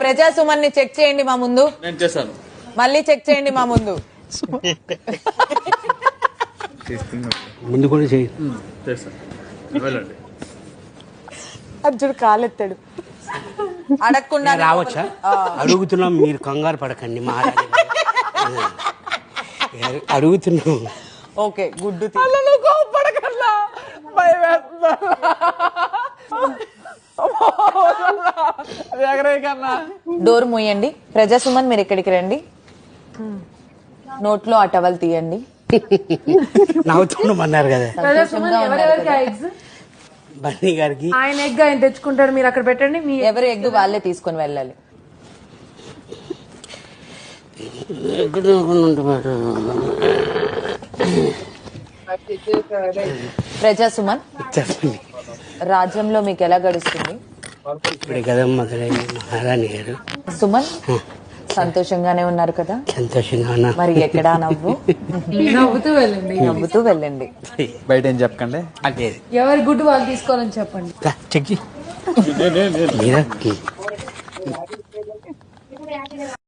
ప్రజా సుమన్ ని చెక్ చేయండి మా ముందు. నేను చేశాను. మళ్ళీ చెక్ చేయండి మా ముందు. ముందు కూడా చేయి. అర్జుడు కాలెత్తాడు. అడగకుండా రావచ్చా? అడుగుతున్నాం, మీరు కంగారు పడకండి మహారాజు. అడుగుతున్నాం. ఓకే గుడ్డు డోర్ మూయండి. ప్రజా సుమన్ మీరు ఇక్కడికి రండి. నోట్లో ఆ టవల్ తీయండి. నవ్వుతున్నామన్నారు కదా బన్నీ గారికి. ఆయన ఎగ్ ఆయన తెచ్చుకుంటారు, మీరు అక్కడ పెట్టండి. మీ ఎవరు ఎగ్గు వాళ్ళే తీసుకొని వెళ్ళాలి. ప్రజా సుమన్ చెప్పండి. రాజ్యంలో మీకు ఎలా గడుస్తుంది? ఇప్పుడే కదా మొదలైంది మహారాణి గారు. సుమన్ సంతోషంగానే ఉన్నారు కదా? సంతోషంగా ఉన్నా. మరి ఎక్కడా నవ్వు? నవ్వుతూ వెళ్ళండి. నవ్వుతూ వెళ్ళండి. బయట ఏం చెప్పకండి. అదే ఎవరి గుడ్డు వాళ్ళు తీసుకోవాలని చెప్పండి. చెక్